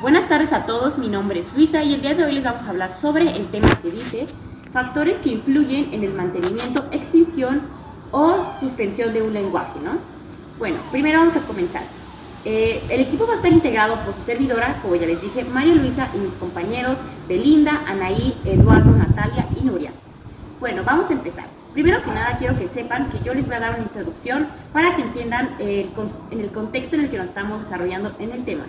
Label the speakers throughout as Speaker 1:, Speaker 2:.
Speaker 1: Buenas tardes a todos, mi nombre es Luisa y el día de hoy les vamos a hablar sobre el tema que dice factores que influyen en el mantenimiento, extinción o suspensión de un lenguaje, ¿no? Bueno, primero vamos a comenzar. El equipo va a estar integrado por su servidora, como ya les dije, María Luisa, y mis compañeros Belinda, Anaí, Eduardo, Natalia y Nuria. Bueno, vamos a empezar. Primero que nada quiero que sepan que yo les voy a dar una introducción para que entiendan en el contexto en el que nos estamos desarrollando en el tema.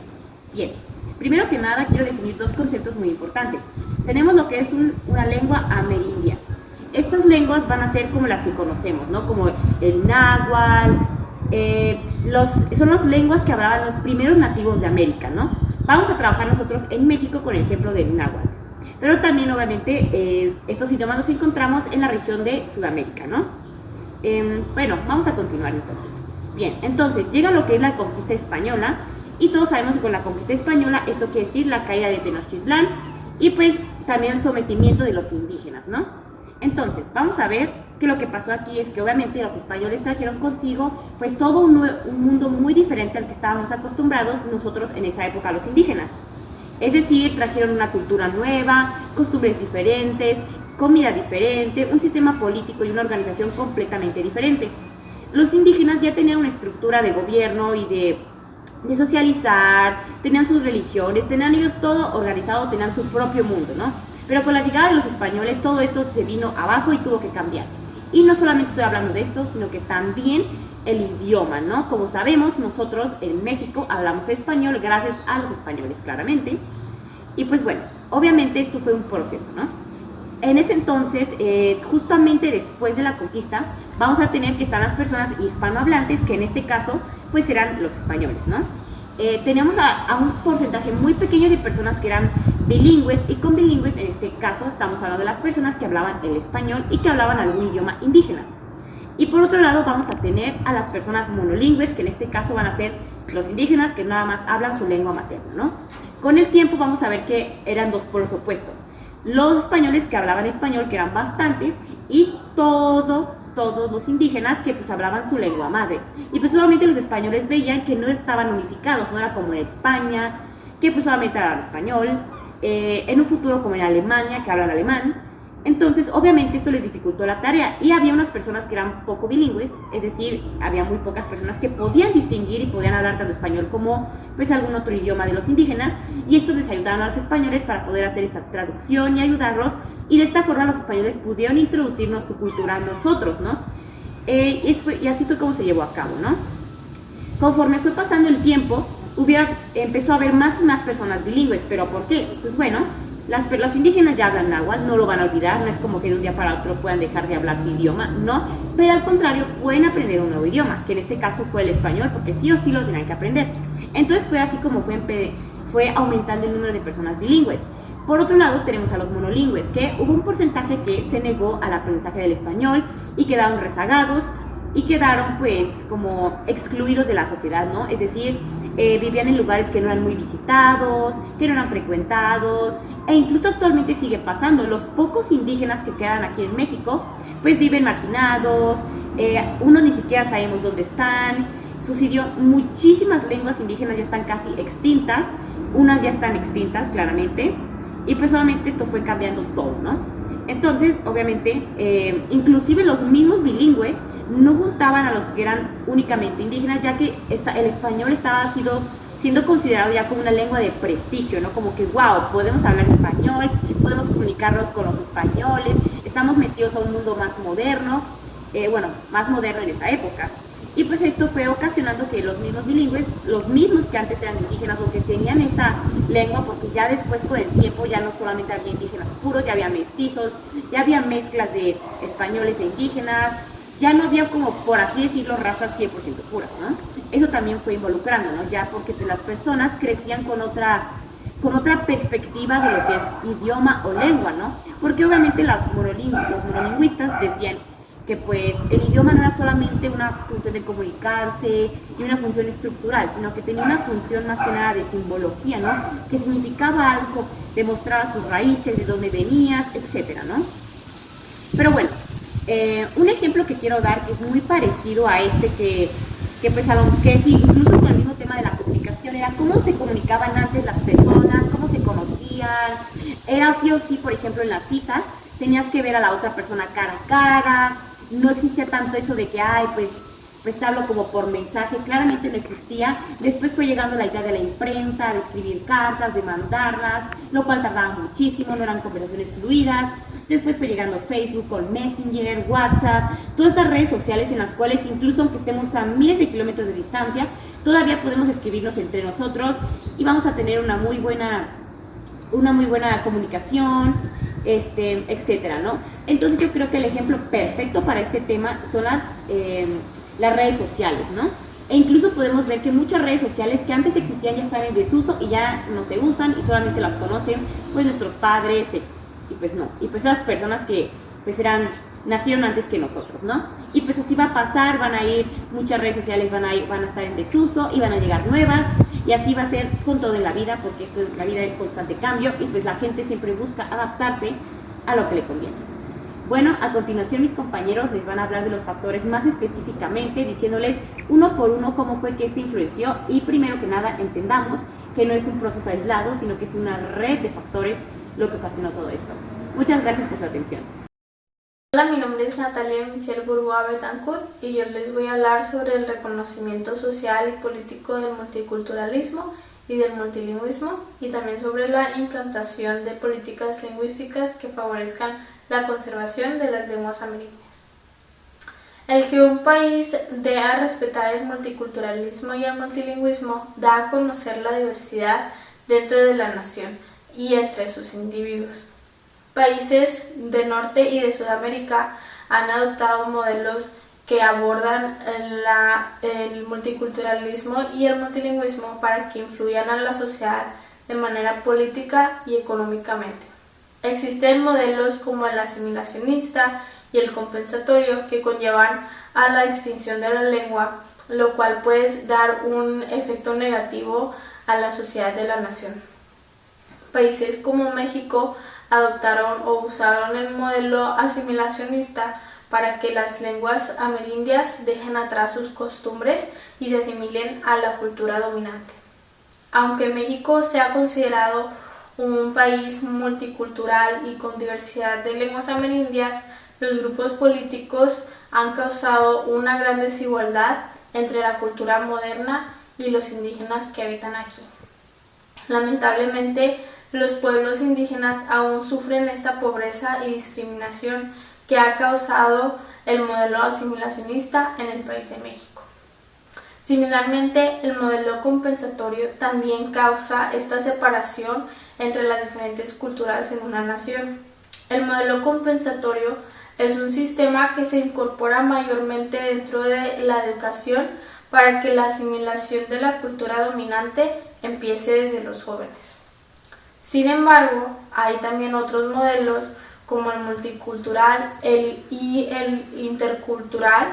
Speaker 1: Bien, primero que nada quiero definir dos conceptos muy importantes. Tenemos lo que es una lengua amerindia. Estas lenguas van a ser como las que conocemos, ¿no? Como el náhuatl, son las lenguas que hablaban los primeros nativos de América, ¿no? Vamos a trabajar nosotros en México con el ejemplo del náhuatl. Pero también, obviamente, estos idiomas los encontramos en la región de Sudamérica, ¿no? Bueno, vamos a continuar entonces. Bien, entonces llega lo que es la conquista española. Y todos sabemos que con la conquista española esto quiere decir la caída de Tenochtitlán y pues también el sometimiento de los indígenas, ¿no? Entonces, vamos a ver que lo que pasó aquí es que obviamente los españoles trajeron consigo pues todo un mundo muy diferente al que estábamos acostumbrados nosotros en esa época los indígenas. Es decir, trajeron una cultura nueva, costumbres diferentes, comida diferente, un sistema político y una organización completamente diferente. Los indígenas ya tenían una estructura de gobierno y de socializar, tenían sus religiones, tenían ellos todo organizado, tenían su propio mundo, ¿no? Pero con la llegada de los españoles todo esto se vino abajo y tuvo que cambiar. Y no solamente estoy hablando de esto, sino que también el idioma, ¿no? Como sabemos, nosotros en México hablamos español gracias a los españoles, claramente. Y pues bueno, obviamente esto fue un proceso, ¿no? En ese entonces, justamente después de la conquista, vamos a tener que estar las personas hispanohablantes, que en este caso, pues eran los españoles, ¿no? Teníamos a un porcentaje muy pequeño de personas que eran bilingües, y con bilingües, en este caso, estamos hablando de las personas que hablaban el español y que hablaban algún idioma indígena. Y por otro lado, vamos a tener a las personas monolingües, que en este caso van a ser los indígenas, que nada más hablan su lengua materna, ¿no? Con el tiempo vamos a ver que eran dos polos opuestos. Los españoles que hablaban español, que eran bastantes, y todos los indígenas que pues hablaban su lengua madre. Y pues solamente los españoles veían que no estaban unificados, no era como en España, que pues solamente hablaban español, en un futuro como en Alemania, que hablan alemán. Entonces, obviamente esto les dificultó la tarea y había unas personas que eran poco bilingües, es decir, había muy pocas personas que podían distinguir y podían hablar tanto español como pues algún otro idioma de los indígenas, y esto les ayudaban a los españoles para poder hacer esa traducción y ayudarlos, y de esta forma los españoles pudieron introducirnos su cultura a nosotros, ¿no? Y así fue como se llevó a cabo, ¿no? Conforme fue pasando el tiempo, empezó a haber más y más personas bilingües, ¿pero por qué? Pues bueno, los indígenas ya hablan náhuatl, no lo van a olvidar, no es como que de un día para otro puedan dejar de hablar su idioma, no, pero al contrario pueden aprender un nuevo idioma, que en este caso fue el español, porque sí o sí lo tenían que aprender. Entonces fue así como fue aumentando el número de personas bilingües. Por otro lado tenemos a los monolingües, que hubo un porcentaje que se negó al aprendizaje del español y quedaron rezagados y quedaron pues como excluidos de la sociedad, ¿no? Es decir, vivían en lugares que no eran muy visitados, que no eran frecuentados, e incluso actualmente sigue pasando. Los pocos indígenas que quedan aquí en México pues viven marginados, unos ni siquiera sabemos dónde están, muchísimas lenguas indígenas ya están casi extintas, unas ya están extintas claramente, y pues obviamente esto fue cambiando todo, ¿no? Entonces, obviamente, inclusive los mismos bilingües no juntaban a los que eran únicamente indígenas, ya que el español estaba siendo considerado ya como una lengua de prestigio, ¿no? Como que, wow, podemos hablar español, podemos comunicarnos con los españoles, estamos metidos a un mundo más moderno, más moderno en esa época. Y pues esto fue ocasionando que los mismos bilingües, los mismos que antes eran indígenas o que tenían esta lengua, porque ya después con el tiempo ya no solamente había indígenas puros, ya había mestizos, ya había mezclas de españoles e indígenas, ya no había como, por así decirlo, razas 100% puras, ¿no? Eso también fue involucrando, ¿no? Ya porque las personas crecían con otra perspectiva de lo que es idioma o lengua, ¿no? Porque obviamente los monolingüistas decían que pues el idioma no era solamente una función de comunicarse y una función estructural, sino que tenía una función más que nada de simbología, ¿no? Que significaba algo, demostrar tus raíces, de dónde venías, etcétera, ¿no? Pero bueno, un ejemplo que quiero dar que es muy parecido a este que pues aunque es incluso con el mismo tema de la comunicación, era cómo se comunicaban antes las personas, cómo se conocían. Era sí o sí, por ejemplo, en las citas, tenías que ver a la otra persona cara a cara. No existía tanto eso de que, ay, pues te hablo como por mensaje, claramente no existía. Después fue llegando la idea de la imprenta, de escribir cartas, de mandarlas, lo cual tardaba muchísimo, no eran conversaciones fluidas. Después fue llegando Facebook con Messenger, WhatsApp, todas estas redes sociales en las cuales incluso aunque estemos a miles de kilómetros de distancia, todavía podemos escribirnos entre nosotros y vamos a tener una muy buena comunicación, etcétera, ¿no? Entonces yo creo que el ejemplo perfecto para este tema son las redes sociales, ¿no? E incluso podemos ver que muchas redes sociales que antes existían ya están en desuso y ya no se usan y solamente las conocen pues nuestros padres y pues no, y pues esas personas que pues nacieron antes que nosotros, ¿no? Y pues así va a pasar, van a ir, muchas redes sociales van a estar en desuso y van a llegar nuevas y así va a ser con todo en la vida porque la vida es constante cambio y pues la gente siempre busca adaptarse a lo que le conviene. Bueno, a continuación mis compañeros les van a hablar de los factores más específicamente, diciéndoles uno por uno cómo fue que influenció y primero que nada entendamos que no es un proceso aislado, sino que es una red de factores lo que ocasionó todo esto. Muchas gracias por su atención.
Speaker 2: Hola, mi nombre es Natalia Michelle Burgoa Betancourt y yo les voy a hablar sobre el reconocimiento social y político del multiculturalismo y del multilingüismo y también sobre la implantación de políticas lingüísticas que favorezcan la conservación de las lenguas amerindias. El que un país dé a respetar el multiculturalismo y el multilingüismo da a conocer la diversidad dentro de la nación y entre sus individuos. Países de Norte y de Sudamérica han adoptado modelos que abordan el multiculturalismo y el multilingüismo para que influyan a la sociedad de manera política y económicamente. Existen modelos como el asimilacionista y el compensatorio que conllevan a la extinción de la lengua, lo cual puede dar un efecto negativo a la sociedad de la nación. Países como México adoptaron o usaron el modelo asimilacionista para que las lenguas amerindias dejen atrás sus costumbres y se asimilen a la cultura dominante. Aunque México sea considerado un país multicultural y con diversidad de lenguas amerindias, los grupos políticos han causado una gran desigualdad entre la cultura moderna y los indígenas que habitan aquí. Lamentablemente, los pueblos indígenas aún sufren esta pobreza y discriminación que ha causado el modelo asimilacionista en el país de México. Similarmente, el modelo compensatorio también causa esta separación entre las diferentes culturas en una nación. El modelo compensatorio es un sistema que se incorpora mayormente dentro de la educación para que la asimilación de la cultura dominante empiece desde los jóvenes. Sin embargo, hay también otros modelos como el multicultural y el intercultural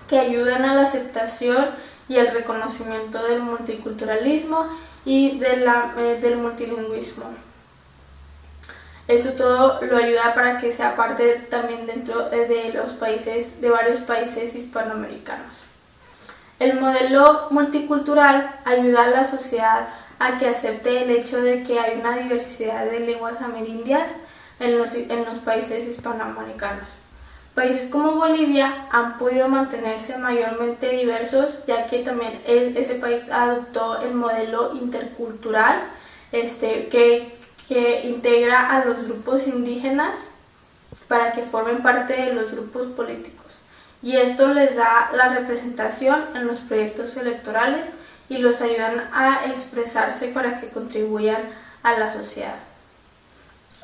Speaker 2: que ayudan a la aceptación y el reconocimiento del multiculturalismo y del multilingüismo. Esto todo lo ayuda para que sea parte también dentro de varios países hispanoamericanos. El modelo multicultural ayuda a la sociedad a que acepte el hecho de que hay una diversidad de lenguas amerindias en los países hispanoamericanos. Países como Bolivia han podido mantenerse mayormente diversos, ya que también ese país adoptó el modelo intercultural que integra a los grupos indígenas para que formen parte de los grupos políticos. Y esto les da la representación en los proyectos electorales y los ayudan a expresarse para que contribuyan a la sociedad.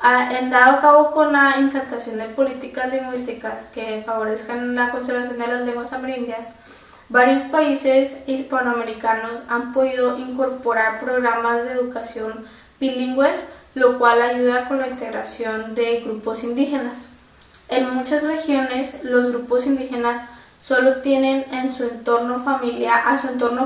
Speaker 2: En dado cabo con la implantación de políticas lingüísticas que favorezcan la conservación de las lenguas amerindias, varios países hispanoamericanos han podido incorporar programas de educación bilingües, lo cual ayuda con la integración de grupos indígenas. En muchas regiones, los grupos indígenas solo tienen a su entorno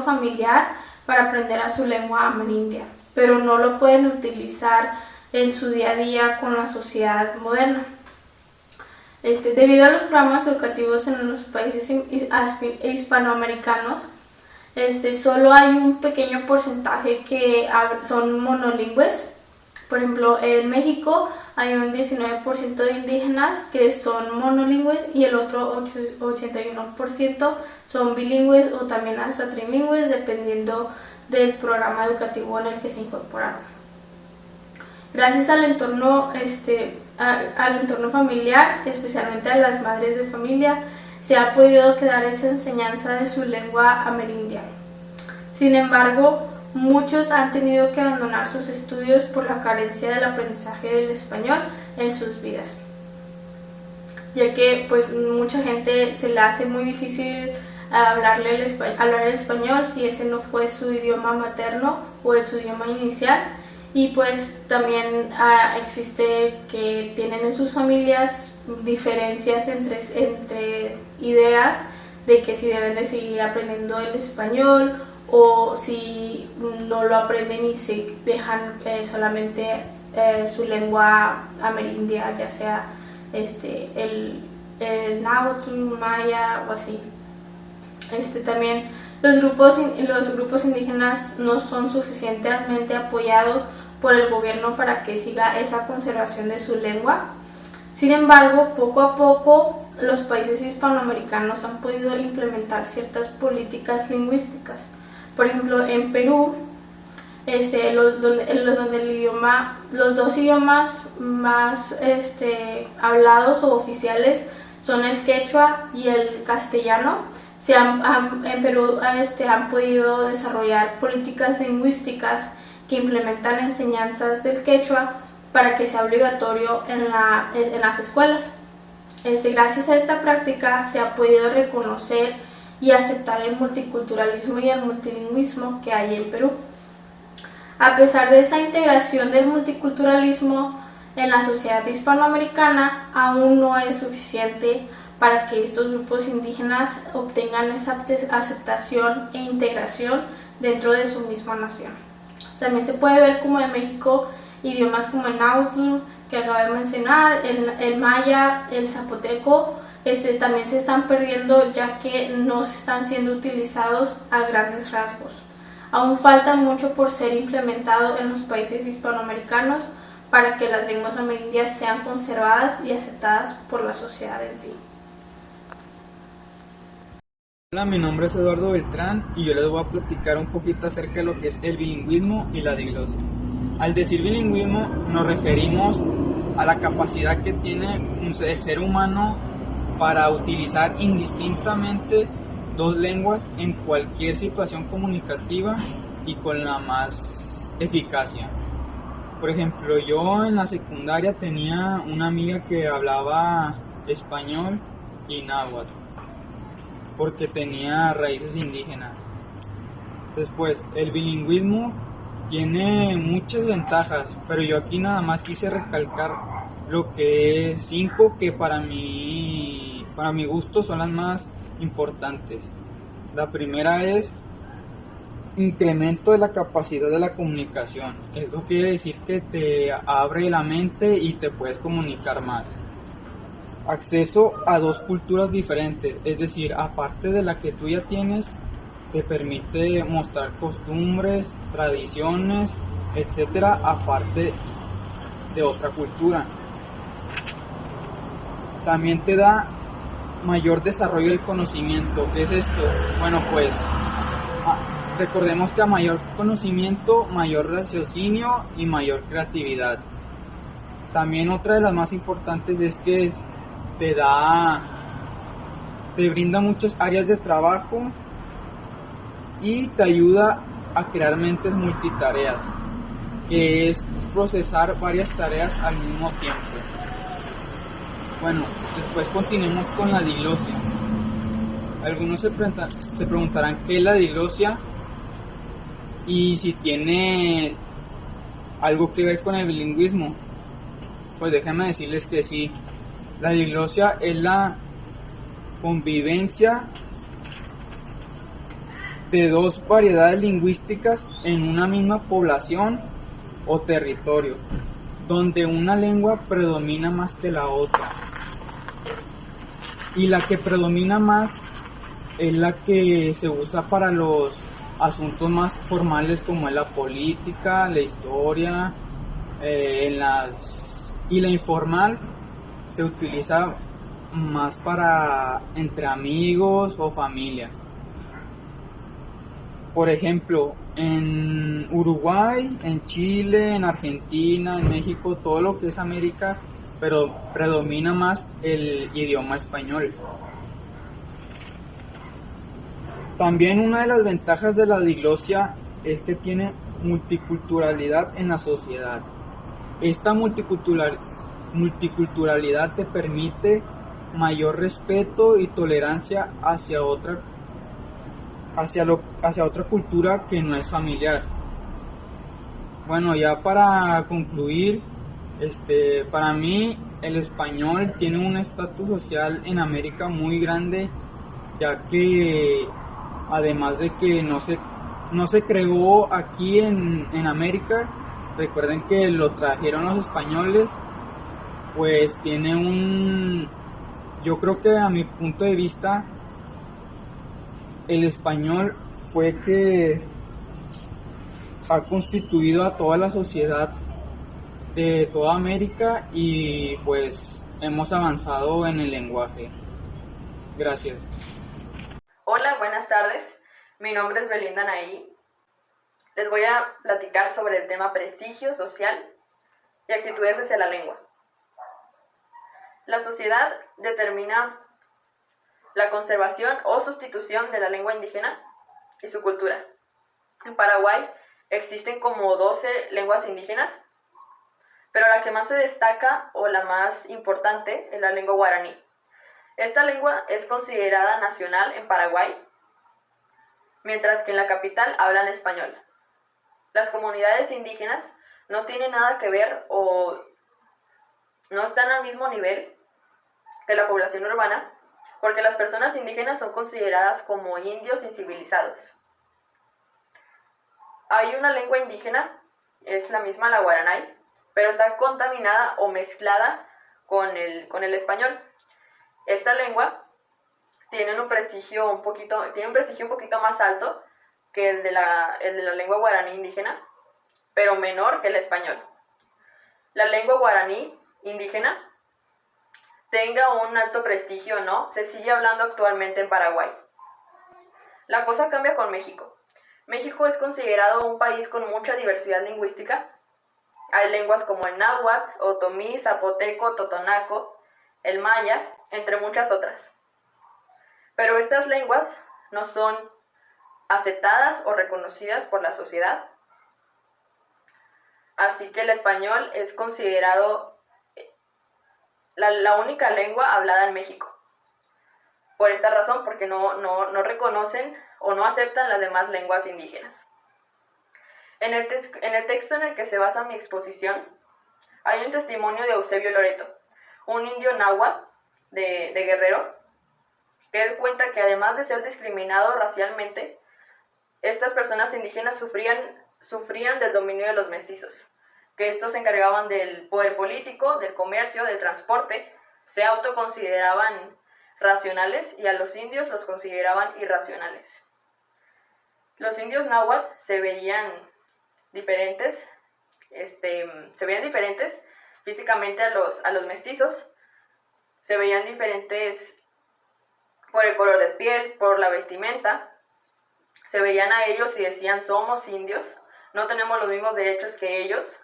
Speaker 2: familiar para aprender a su lengua amerindia, pero no lo pueden utilizar en su día a día con la sociedad moderna. Debido a los programas educativos en los países hispanoamericanos, solo hay un pequeño porcentaje que son monolingües. Por ejemplo, en México hay un 19% de indígenas que son monolingües y el otro 81% son bilingües o también hasta trilingües, dependiendo del programa educativo en el que se incorporaron. Gracias al entorno familiar, especialmente a las madres de familia, se ha podido quedar esa enseñanza de su lengua amerindia. Sin embargo, muchos han tenido que abandonar sus estudios por la carencia del aprendizaje del español en sus vidas, ya que pues mucha gente se le hace muy difícil hablar el español si ese no fue su idioma materno o su idioma inicial. Y pues también existe que tienen en sus familias diferencias entre ideas de que si deben de seguir aprendiendo el español o si no lo aprenden y se dejan solamente su lengua amerindia, ya sea el náhuatl, maya o así. También los grupos indígenas no son suficientemente apoyados por el gobierno para que siga esa conservación de su lengua. Sin embargo, poco a poco los países hispanoamericanos han podido implementar ciertas políticas lingüísticas. Por ejemplo, en Perú, los dos idiomas más hablados o oficiales son el quechua y el castellano. En Perú han podido desarrollar políticas lingüísticas que implementan enseñanzas del quechua para que sea obligatorio en las escuelas. Gracias a esta práctica se ha podido reconocer y aceptar el multiculturalismo y el multilingüismo que hay en Perú. A pesar de esa integración del multiculturalismo en la sociedad hispanoamericana, aún no es suficiente para que estos grupos indígenas obtengan esa aceptación e integración dentro de su misma nación. También se puede ver como en México idiomas como el náhuatl, que acabo de mencionar, el maya, el zapoteco, también se están perdiendo ya que no se están siendo utilizados a grandes rasgos. Aún falta mucho por ser implementado en los países hispanoamericanos para que las lenguas amerindias sean conservadas y aceptadas por la sociedad en sí.
Speaker 3: Hola, mi nombre es Eduardo Beltrán y yo les voy a platicar un poquito acerca de lo que es el bilingüismo y la diglosia. Al decir bilingüismo nos referimos a la capacidad que tiene el ser humano para utilizar indistintamente dos lenguas en cualquier situación comunicativa y con la más eficacia. Por ejemplo, yo en la secundaria tenía una amiga que hablaba español y náhuatl, porque tenía raíces indígenas. Después, el bilingüismo tiene muchas ventajas, pero yo aquí nada más quise recalcar lo que es 5 que para mi gusto son las más importantes. La primera es incremento de la capacidad de la comunicación. Esto quiere decir que te abre la mente y te puedes comunicar más. Acceso a dos culturas diferentes, es decir, aparte de la que tú ya tienes, te permite mostrar costumbres, tradiciones, etcétera, aparte de otra cultura. También te da mayor desarrollo del conocimiento. ¿Qué es esto? Bueno, pues recordemos que a mayor conocimiento, mayor raciocinio y mayor creatividad. También otra de las más importantes es que te brinda muchas áreas de trabajo y te ayuda a crear mentes multitareas, que es procesar varias tareas al mismo tiempo. Bueno, después continuemos con la diglosia. Algunos se preguntarán qué es la diglosia y si tiene algo que ver con el bilingüismo. Pues déjenme decirles que sí. La diglosia es la convivencia de dos variedades lingüísticas en una misma población o territorio, donde una lengua predomina más que la otra. Y la que predomina más es la que se usa para los asuntos más formales como es la política, la historia, y la informal se utiliza más para entre amigos o familia. Por ejemplo, en Uruguay, en Chile, en Argentina, en México, todo lo que es América, pero predomina más el idioma español. También una de las ventajas de la diglosia es que tiene multiculturalidad en la sociedad. Esta multiculturalidad te permite mayor respeto y tolerancia hacia otra cultura que no es familiar. Bueno, ya para concluir, para mí el español tiene un estatus social en América muy grande, ya que además de que no se creó aquí en América, recuerden que lo trajeron los españoles, pues yo creo que a mi punto de vista, el español fue que ha constituido a toda la sociedad de toda América y pues hemos avanzado en el lenguaje. Gracias.
Speaker 4: Hola, buenas tardes. Mi nombre es Belinda Naí. Les voy a platicar sobre el tema prestigio social y actitudes hacia la lengua. La sociedad determina la conservación o sustitución de la lengua indígena y su cultura. En Paraguay existen como 12 lenguas indígenas, pero la que más se destaca o la más importante es la lengua guaraní. Esta lengua es considerada nacional en Paraguay, mientras que en la capital hablan español. Las comunidades indígenas no tienen nada que ver o no están al mismo nivel que la población urbana, porque las personas indígenas son consideradas como indios incivilizados. Hay una lengua indígena, es la misma, la guaraní, pero está contaminada o mezclada con el español. Esta lengua tiene un prestigio un poquito más alto que el de la lengua guaraní indígena, pero menor que el español. La lengua guaraní indígena tenga un alto prestigio o no, se sigue hablando actualmente en Paraguay. La cosa cambia con México. México es considerado un país con mucha diversidad lingüística. Hay lenguas como el náhuatl, otomí, zapoteco, totonaco, el maya, entre muchas otras. Pero estas lenguas no son aceptadas o reconocidas por la sociedad. Así que el español es considerado la única lengua hablada en México. Por esta razón, porque no reconocen o no aceptan las demás lenguas indígenas. En el texto en el que se basa mi exposición, hay un testimonio de Eusebio Loreto, un indio náhuatl de Guerrero, que él cuenta que además de ser discriminado racialmente, estas personas indígenas sufrían del dominio de los mestizos, que estos se encargaban del poder político, del comercio, del transporte, se autoconsideraban racionales y a los indios los consideraban irracionales. Los indios náhuatl se veían diferentes físicamente a los mestizos, se veían diferentes por el color de piel, por la vestimenta, se veían a ellos y decían somos indios, no tenemos los mismos derechos que ellos,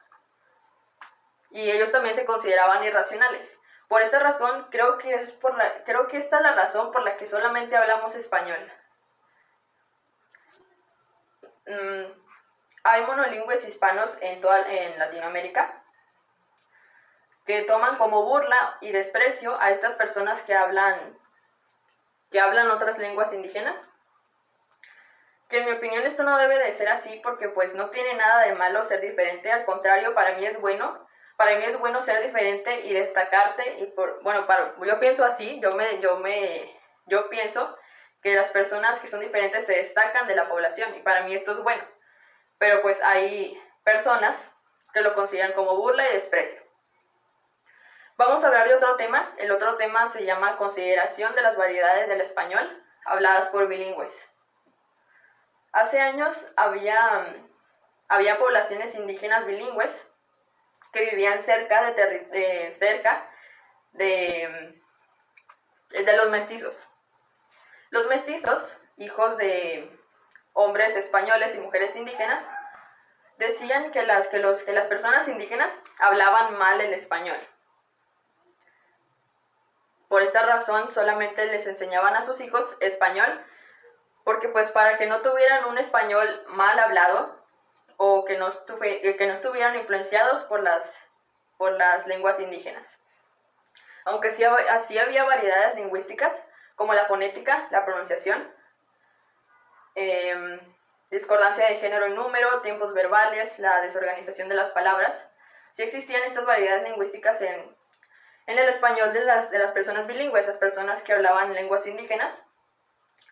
Speaker 4: y ellos también se consideraban irracionales. Por esta razón, creo que esta es la razón por la que solamente hablamos español. Hay monolingües hispanos en Latinoamérica que toman como burla y desprecio a estas personas que hablan otras lenguas indígenas. Que en mi opinión esto no debe de ser así porque pues no tiene nada de malo ser diferente, al contrario, para mí es bueno ser diferente y destacarte y yo pienso así, yo pienso que las personas que son diferentes se destacan de la población y para mí esto es bueno. Pero pues hay personas que lo consideran como burla y desprecio. Vamos a hablar de otro tema. El otro tema se llama consideración de las variedades del español habladas por bilingües. Hace años había poblaciones indígenas bilingües que vivían cerca de los mestizos. Los mestizos, hijos de hombres españoles y mujeres indígenas, decían que las personas indígenas hablaban mal el español. Por esta razón solamente les enseñaban a sus hijos español, porque pues para que no tuvieran un español mal hablado o que no estuvieran influenciados por las lenguas indígenas. Aunque sí había variedades lingüísticas como la fonética, la pronunciación, discordancia de género y número, tiempos verbales, la desorganización de las palabras. Sí existían estas variedades lingüísticas en el español de las personas bilingües, las personas que hablaban lenguas indígenas,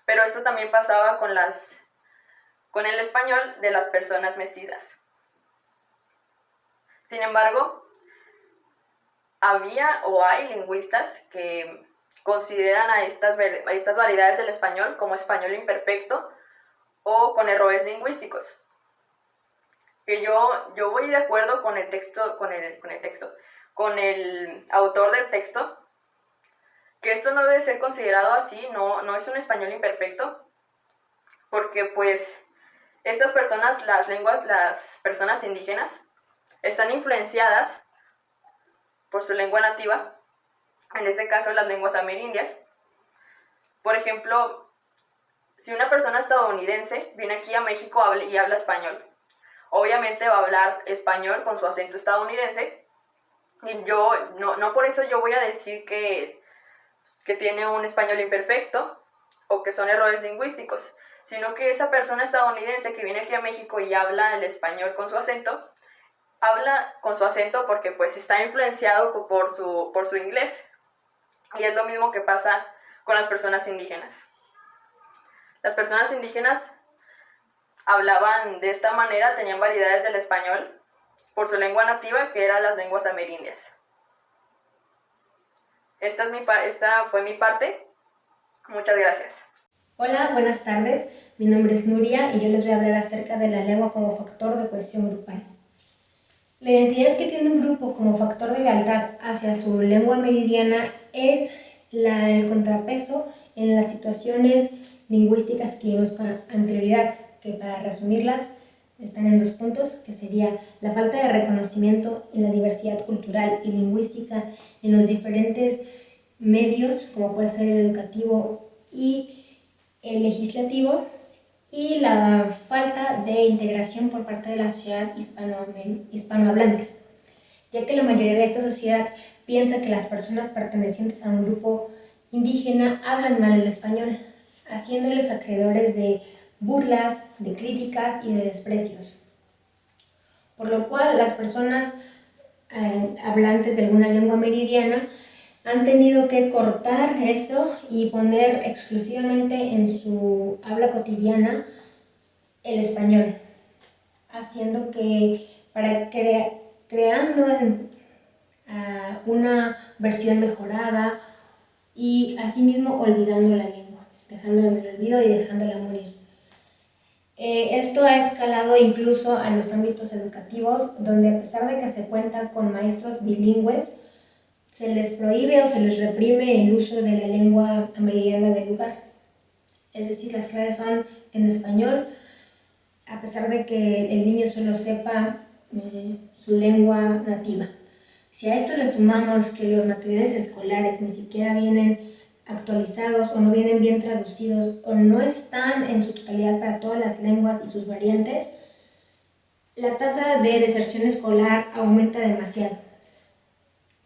Speaker 4: pero esto también pasaba con el español de las personas mestizas. Sin embargo, había o hay lingüistas que consideran a estas variedades del español como español imperfecto o con errores lingüísticos. Que yo voy de acuerdo con el autor del texto, que esto no debe ser considerado así, no es un español imperfecto, porque pues estas personas, las personas indígenas, están influenciadas por su lengua nativa, en este caso las lenguas amerindias. Por ejemplo, si una persona estadounidense viene aquí a México y habla español, obviamente va a hablar español con su acento estadounidense, y no por eso yo voy a decir que tiene un español imperfecto o que son errores lingüísticos, sino que esa persona estadounidense que viene aquí a México y habla el español con su acento, habla con su acento porque pues está influenciado por su inglés. Y es lo mismo que pasa con las personas indígenas. Las personas indígenas hablaban de esta manera, tenían variedades del español por su lengua nativa, que eran las lenguas amerindias. Esta fue mi parte. Muchas gracias.
Speaker 5: Hola, buenas tardes. Mi nombre es Nuria y yo les voy a hablar acerca de la lengua como factor de cohesión grupal. La identidad que tiene un grupo como factor de lealtad hacia su lengua meridiana es el contrapeso en las situaciones lingüísticas que vimos con anterioridad, que para resumirlas están en 2 puntos, que sería la falta de reconocimiento en la diversidad cultural y lingüística en los diferentes medios, como puede ser el educativo y el legislativo, y la falta de integración por parte de la sociedad hispanohablante, ya que la mayoría de esta sociedad piensa que las personas pertenecientes a un grupo indígena hablan mal el español, haciéndoles acreedores de burlas, de críticas y de desprecios. Por lo cual, las personas hablantes de alguna lengua meridiana han tenido que cortar eso y poner exclusivamente en su habla cotidiana el español, haciendo que creando una versión mejorada y asimismo olvidando la lengua, dejándola en el olvido y dejándola morir. Esto ha escalado incluso a los ámbitos educativos, donde a pesar de que se cuenta con maestros bilingües, se les prohíbe o se les reprime el uso de la lengua amerindiana del lugar. Es decir, las clases son en español, a pesar de que el niño solo sepa su lengua nativa. Si a esto le sumamos que los materiales escolares ni siquiera vienen actualizados o no vienen bien traducidos o no están en su totalidad para todas las lenguas y sus variantes, la tasa de deserción escolar aumenta demasiado.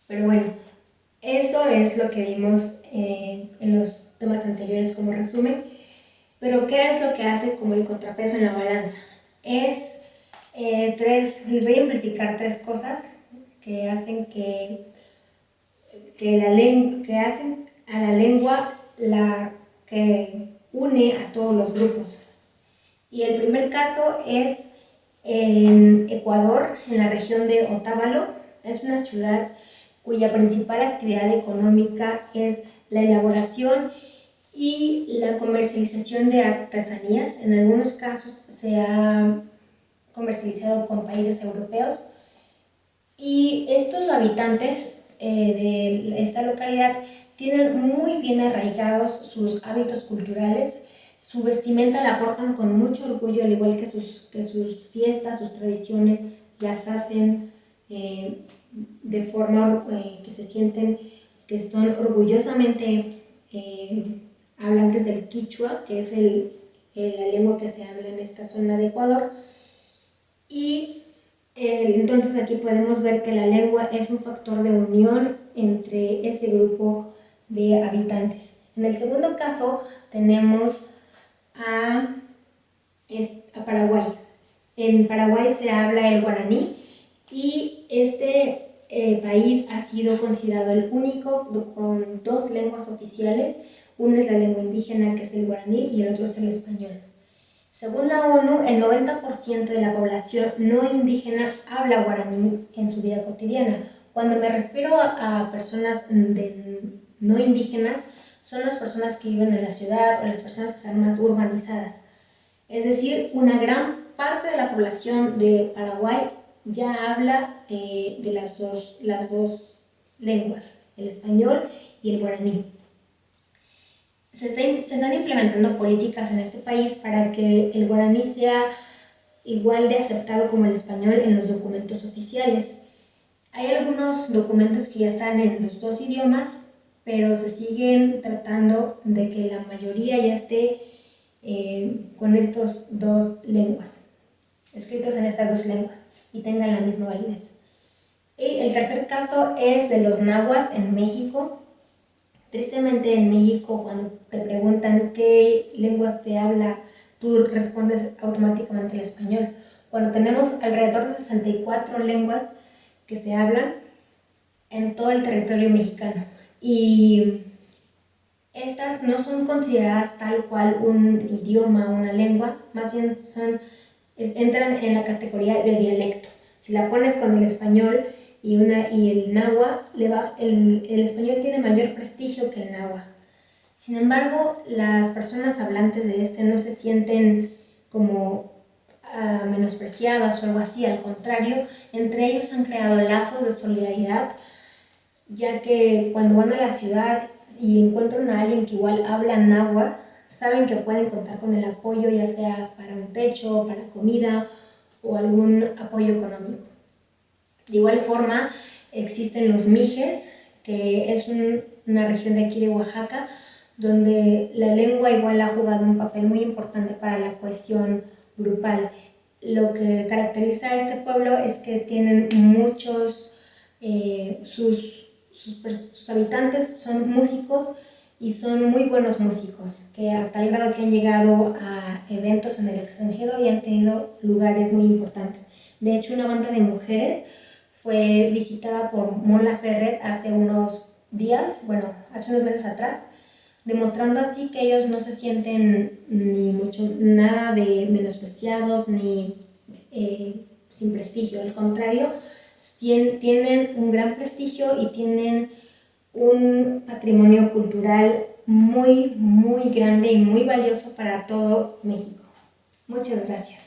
Speaker 5: Pero bueno, eso es lo que vimos en los temas anteriores como resumen. Pero ¿qué es lo que hace como el contrapeso en la balanza? Les voy a amplificar 3 cosas que hacen que hacen a la lengua la que une a todos los grupos. Y el primer caso es en Ecuador, en la región de Otavalo. Es una ciudad cuya principal actividad económica es la elaboración y la comercialización de artesanías. En algunos casos se ha comercializado con países europeos y estos habitantes de esta localidad tienen muy bien arraigados sus hábitos culturales. Su vestimenta la portan con mucho orgullo, al igual que sus fiestas, sus tradiciones, las hacen de forma que se sienten que son orgullosamente hablantes del quichua, que es la lengua que se habla en esta zona de Ecuador. Y entonces aquí podemos ver que la lengua es un factor de unión entre ese grupo de habitantes. En el segundo caso tenemos a Paraguay. En Paraguay se habla el guaraní y este país ha sido considerado el único con dos lenguas oficiales. Una es la lengua indígena, que es el guaraní, y el otro es el español. Según la ONU, el 90% de la población no indígena habla guaraní en su vida cotidiana. Cuando me refiero a personas no indígenas, son las personas que viven en la ciudad o las personas que están más urbanizadas. Es decir, una gran parte de la población de Paraguay ya habla de las dos lenguas, el español y el guaraní. Se están implementando políticas en este país para que el guaraní sea igual de aceptado como el español en los documentos oficiales. Hay algunos documentos que ya están en los dos idiomas, pero se siguen tratando de que la mayoría ya esté con estas dos lenguas, escritos en estas dos lenguas y tengan la misma validez. Y el tercer caso es de los nahuas en México. Tristemente en México, cuando te preguntan qué lenguas te habla, tú respondes automáticamente el español. Cuando tenemos alrededor de 64 lenguas que se hablan en todo el territorio mexicano. Y estas no son consideradas tal cual un idioma o una lengua, más bien entran en la categoría de dialecto. Si la pones con el español y el náhuatl, el español tiene mayor prestigio que el náhuatl. Sin embargo, las personas hablantes de este no se sienten como menospreciadas o algo así, al contrario, entre ellos han creado lazos de solidaridad, ya que cuando van a la ciudad y encuentran a alguien que igual habla náhuatl, saben que pueden contar con el apoyo, ya sea para un techo, para comida o algún apoyo económico. De igual forma, existen los mijes, que es una región de aquí de Oaxaca, donde la lengua igual ha jugado un papel muy importante para la cohesión grupal. Lo que caracteriza a este pueblo es que tienen muchos, sus habitantes son músicos y son muy buenos músicos, que a tal grado que han llegado a eventos en el extranjero y han tenido lugares muy importantes. De hecho, una banda de mujeres fue visitada por Mon Laferte hace unos meses atrás, demostrando así que ellos no se sienten nada de menospreciados ni sin prestigio. Al contrario, tienen un gran prestigio y tienen un patrimonio cultural muy, muy grande y muy valioso para todo México. Muchas gracias.